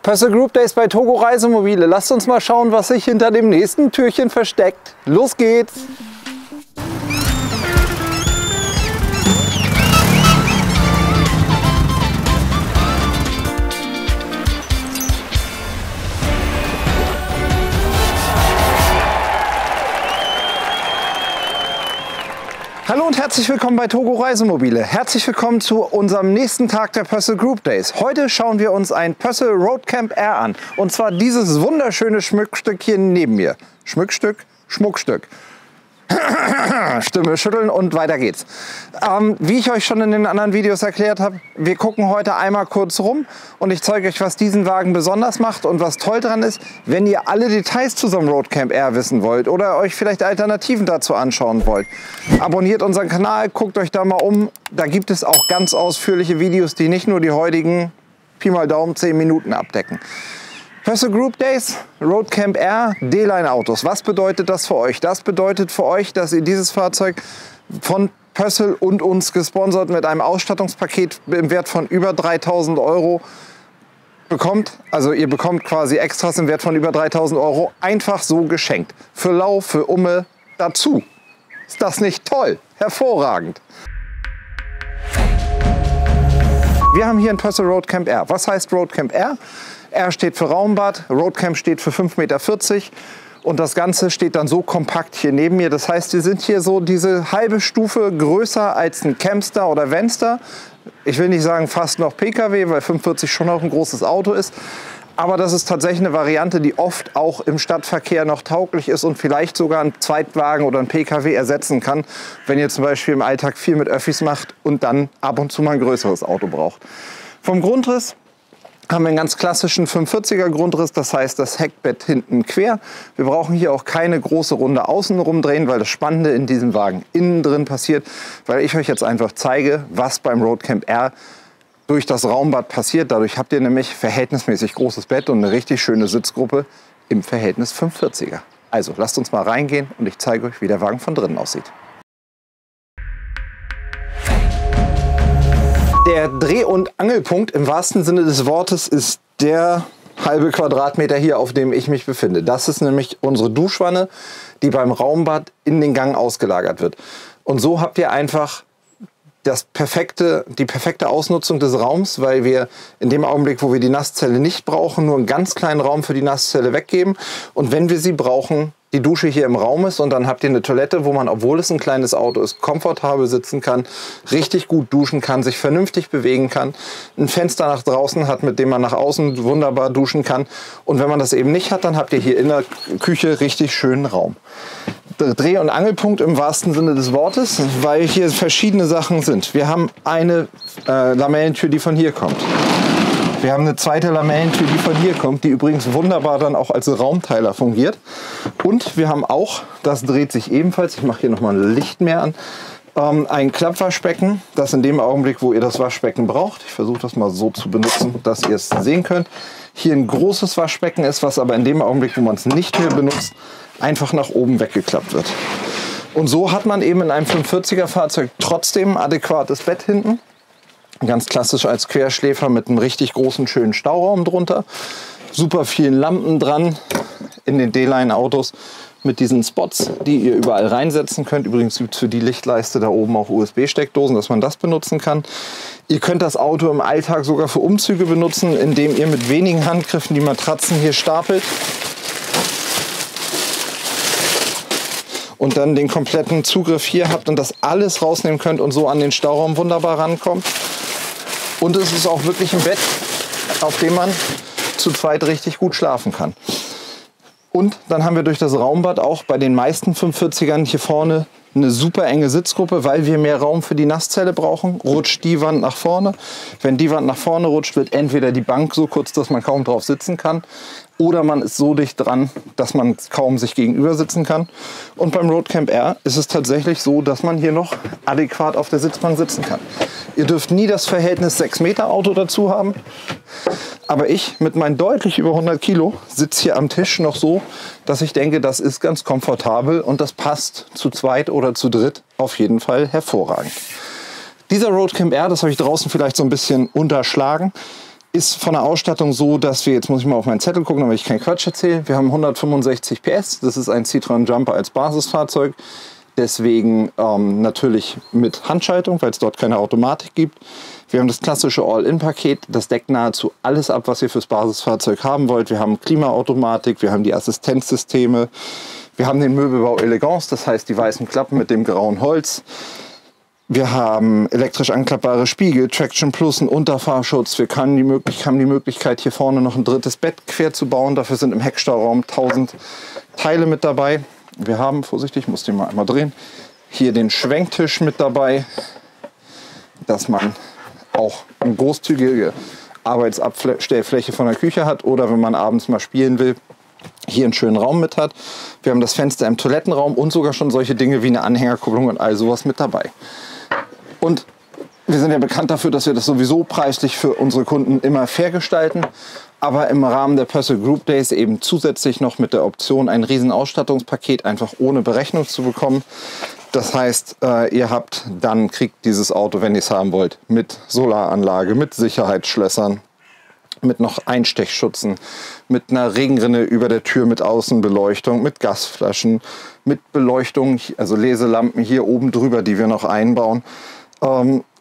Pössl Group Days bei Togo Reisemobile. Lasst uns mal schauen, was sich hinter dem nächsten Türchen versteckt. Los geht's! Hallo und herzlich willkommen bei Togo Reisemobile. Herzlich willkommen zu unserem nächsten Tag der Pössl Group Days. Heute schauen wir uns ein Pössl Roadcamp R an. Und zwar dieses wunderschöne Schmuckstück hier neben mir. Schmuckstück. Stimme schütteln und weiter geht's. Wie ich euch schon in den anderen Videos erklärt habe, wir gucken heute einmal kurz rum und ich zeige euch, was diesen Wagen besonders macht und was toll dran ist. Wenn ihr alle Details zu so einem Roadcamp R wissen wollt oder euch vielleicht Alternativen dazu anschauen wollt, abonniert unseren Kanal, guckt euch da mal um. Da gibt es auch ganz ausführliche Videos, die nicht nur die heutigen Pi mal Daumen 10 Minuten abdecken. Pössl Group Days, Roadcamp R, D-Line Autos. Was bedeutet das für euch? Das bedeutet für euch, dass ihr dieses Fahrzeug von Pössl und uns gesponsert mit einem Ausstattungspaket im Wert von über 3.000 € bekommt. Also ihr bekommt quasi Extras im Wert von über 3.000 € einfach so geschenkt. Für lau, für umme, dazu. Ist das nicht toll? Hervorragend. Wir haben hier ein Pössl Roadcamp R. Was heißt Roadcamp R? R steht für Raumbad, Roadcamp steht für 5,40 Meter und das Ganze steht dann so kompakt hier neben mir. Das heißt, wir sind hier so diese halbe Stufe größer als ein Campster oder Venster. Ich will nicht sagen fast noch PKW, weil 45 schon auch ein großes Auto ist. Aber das ist tatsächlich eine Variante, die oft auch im Stadtverkehr noch tauglich ist und vielleicht sogar einen Zweitwagen oder einen PKW ersetzen kann, wenn ihr zum Beispiel im Alltag viel mit Öffis macht und dann ab und zu mal ein größeres Auto braucht. Vom Grundriss haben wir einen ganz klassischen 540er Grundriss, das heißt das Heckbett hinten quer. Wir brauchen hier auch keine große Runde außenrum drehen, weil das Spannende in diesem Wagen innen drin passiert, weil ich euch jetzt einfach zeige, was beim Roadcamp R durch das Raumbad passiert. Dadurch habt ihr nämlich verhältnismäßig großes Bett und eine richtig schöne Sitzgruppe im Verhältnis 540er. Also lasst uns mal reingehen und ich zeige euch, wie der Wagen von drinnen aussieht. Der Dreh- und Angelpunkt im wahrsten Sinne des Wortes ist der halbe Quadratmeter hier, auf dem ich mich befinde. Das ist nämlich unsere Duschwanne, die beim Raumbad in den Gang ausgelagert wird. Und so habt ihr einfach die perfekte Ausnutzung des Raums, weil wir in dem Augenblick, wo wir die Nasszelle nicht brauchen, nur einen ganz kleinen Raum für die Nasszelle weggeben. Und wenn wir sie brauchen, die Dusche hier im Raum ist und dann habt ihr eine Toilette, wo man, obwohl es ein kleines Auto ist, komfortabel sitzen kann, richtig gut duschen kann, sich vernünftig bewegen kann, ein Fenster nach draußen hat, mit dem man nach außen wunderbar duschen kann. Und wenn man das eben nicht hat, dann habt ihr hier in der Küche richtig schönen Raum. Dreh- und Angelpunkt im wahrsten Sinne des Wortes, weil hier verschiedene Sachen sind. Wir haben eine Lamellentür, die von hier kommt. Wir haben eine zweite Lamellentür, die von hier kommt, die übrigens wunderbar dann auch als Raumteiler fungiert. Und wir haben auch, das dreht sich ebenfalls, ich mache hier nochmal ein Licht mehr an, ein Klappwaschbecken, das in dem Augenblick, wo ihr das Waschbecken braucht, ich versuche das mal so zu benutzen, dass ihr es sehen könnt, hier ein großes Waschbecken ist, was aber in dem Augenblick, wo man es nicht mehr benutzt, einfach nach oben weggeklappt wird. Und so hat man eben in einem 540er Fahrzeug trotzdem ein adäquates Bett hinten. Ganz klassisch als Querschläfer mit einem richtig großen, schönen Stauraum drunter. Super vielen Lampen dran in den D-Line Autos mit diesen Spots, die ihr überall reinsetzen könnt. Übrigens gibt es für die Lichtleiste da oben auch USB-Steckdosen, dass man das benutzen kann. Ihr könnt das Auto im Alltag sogar für Umzüge benutzen, indem ihr mit wenigen Handgriffen die Matratzen hier stapelt und dann den kompletten Zugriff hier habt und das alles rausnehmen könnt und so an den Stauraum wunderbar rankommt. Und es ist auch wirklich ein Bett, auf dem man zu zweit richtig gut schlafen kann. Und dann haben wir durch das Raumbad auch bei den meisten 540ern hier vorne eine super enge Sitzgruppe, weil wir mehr Raum für die Nasszelle brauchen. Rutscht die Wand nach vorne. Wenn die Wand nach vorne rutscht, wird entweder die Bank so kurz, dass man kaum drauf sitzen kann, oder man ist so dicht dran, dass man kaum sich gegenüber sitzen kann. Und beim Roadcamp R ist es tatsächlich so, dass man hier noch adäquat auf der Sitzbank sitzen kann. Ihr dürft nie das Verhältnis 6 Meter Auto dazu haben. Aber ich mit meinen deutlich über 100 Kilo sitze hier am Tisch noch so, dass ich denke, das ist ganz komfortabel und das passt zu zweit oder zu dritt auf jeden Fall hervorragend. Dieser Roadcamp R, das habe ich draußen vielleicht so ein bisschen unterschlagen, Ist von der Ausstattung so, dass wir, jetzt muss ich mal auf meinen Zettel gucken, damit ich keinen Quatsch erzähle, wir haben 165 PS, das ist ein Citroën Jumper als Basisfahrzeug, deswegen natürlich mit Handschaltung, weil es dort keine Automatik gibt. Wir haben das klassische All-In-Paket, das deckt nahezu alles ab, was ihr fürs Basisfahrzeug haben wollt. Wir haben Klimaautomatik, wir haben die Assistenzsysteme, wir haben den Möbelbau Elegance, das heißt die weißen Klappen mit dem grauen Holz. Wir haben elektrisch anklappbare Spiegel, Traction Plus, einen Unterfahrschutz. Wir haben die Möglichkeit, hier vorne noch ein drittes Bett quer zu bauen. Dafür sind im Heckstauraum 1000 Teile mit dabei. Wir haben, vorsichtig, ich muss den mal einmal drehen, hier den Schwenktisch mit dabei, dass man auch eine großzügige Arbeitsabstellfläche von der Küche hat oder wenn man abends mal spielen will, hier einen schönen Raum mit hat. Wir haben das Fenster im Toilettenraum und sogar schon solche Dinge wie eine Anhängerkupplung und all sowas mit dabei. Und wir sind ja bekannt dafür, dass wir das sowieso preislich für unsere Kunden immer fair gestalten. Aber im Rahmen der Purcell Group Days eben zusätzlich noch mit der Option, ein riesen Ausstattungspaket einfach ohne Berechnung zu bekommen. Das heißt, kriegt dieses Auto, wenn ihr es haben wollt, mit Solaranlage, mit Sicherheitsschlössern, mit noch Einstechschutzen, mit einer Regenrinne über der Tür mit Außenbeleuchtung, mit Gasflaschen, mit Beleuchtung, also Leselampen hier oben drüber, die wir noch einbauen.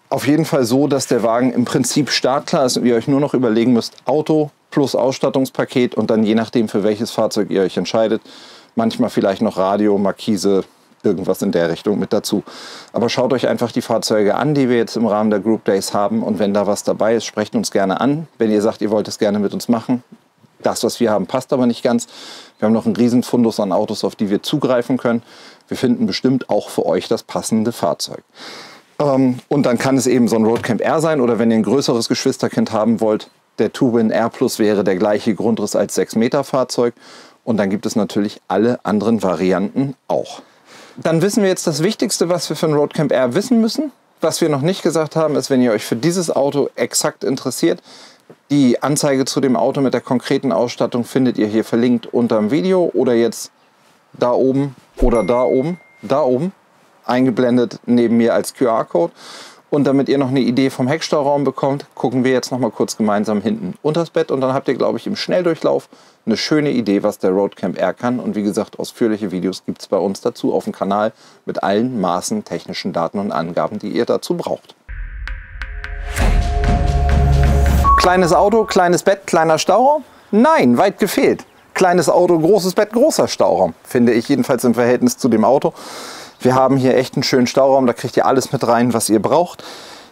Auf jeden Fall so, dass der Wagen im Prinzip startklar ist und ihr euch nur noch überlegen müsst, Auto plus Ausstattungspaket und dann je nachdem, für welches Fahrzeug ihr euch entscheidet, manchmal vielleicht noch Radio, Markise, irgendwas in der Richtung mit dazu. Aber schaut euch einfach die Fahrzeuge an, die wir jetzt im Rahmen der Group Days haben, und wenn da was dabei ist, sprecht uns gerne an. Wenn ihr sagt, ihr wollt es gerne mit uns machen, das, was wir haben, passt aber nicht ganz. Wir haben noch einen riesen Fundus an Autos, auf die wir zugreifen können. Wir finden bestimmt auch für euch das passende Fahrzeug. Und dann kann es eben so ein Roadcamp R sein, oder wenn ihr ein größeres Geschwisterkind haben wollt, der Two-Win R Plus wäre der gleiche Grundriss als 6 Meter Fahrzeug. Und dann gibt es natürlich alle anderen Varianten auch. Dann wissen wir jetzt das Wichtigste, was wir für ein Roadcamp R wissen müssen. Was wir noch nicht gesagt haben, ist, wenn ihr euch für dieses Auto exakt interessiert, die Anzeige zu dem Auto mit der konkreten Ausstattung findet ihr hier verlinkt unter dem Video oder jetzt da oben oder da oben, eingeblendet neben mir als QR-Code. Und damit ihr noch eine Idee vom Heckstauraum bekommt, gucken wir jetzt noch mal kurz gemeinsam hinten unters Bett und dann habt ihr, glaube ich, im Schnelldurchlauf eine schöne Idee, was der Roadcamp R kann. Und wie gesagt, ausführliche Videos gibt es bei uns dazu auf dem Kanal mit allen Maßen, technischen Daten und Angaben, die ihr dazu braucht. Kleines Auto, kleines Bett, kleiner Stauraum? Nein, weit gefehlt. Kleines Auto, großes Bett, großer Stauraum. Finde ich jedenfalls im Verhältnis zu dem Auto. Wir haben hier echt einen schönen Stauraum, da kriegt ihr alles mit rein, was ihr braucht.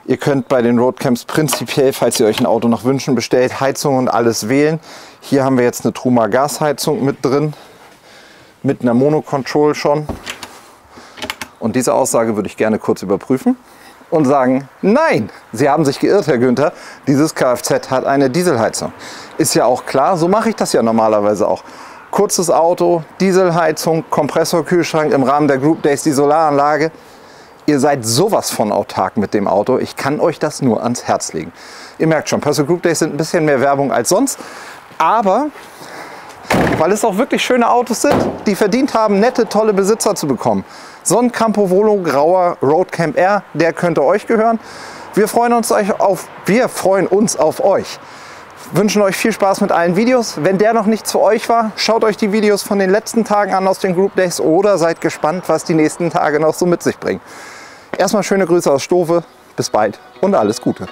Ihr könnt bei den Roadcamps prinzipiell, falls ihr euch ein Auto nach Wünschen bestellt, Heizung und alles wählen. Hier haben wir jetzt eine Truma Gasheizung mit drin, mit einer Mono-Control schon. Und diese Aussage würde ich gerne kurz überprüfen und sagen, nein, Sie haben sich geirrt, Herr Günther, dieses Kfz hat eine Dieselheizung. Ist ja auch klar, so mache ich das ja normalerweise auch. Kurzes Auto, Dieselheizung, Kompressorkühlschrank, im Rahmen der Group Days die Solaranlage. Ihr seid sowas von autark mit dem Auto. Ich kann euch das nur ans Herz legen. Ihr merkt schon, Purcell Group Days sind ein bisschen mehr Werbung als sonst. Aber weil es auch wirklich schöne Autos sind, die verdient haben, nette, tolle Besitzer zu bekommen. So ein Campo Volo grauer Roadcamp R, der könnte euch gehören. Wir freuen uns auf euch. Wünschen euch viel Spaß mit allen Videos. Wenn der noch nichts für euch war, schaut euch die Videos von den letzten Tagen an aus den Group Days oder seid gespannt, was die nächsten Tage noch so mit sich bringen. Erstmal schöne Grüße aus Stove, bis bald und alles Gute.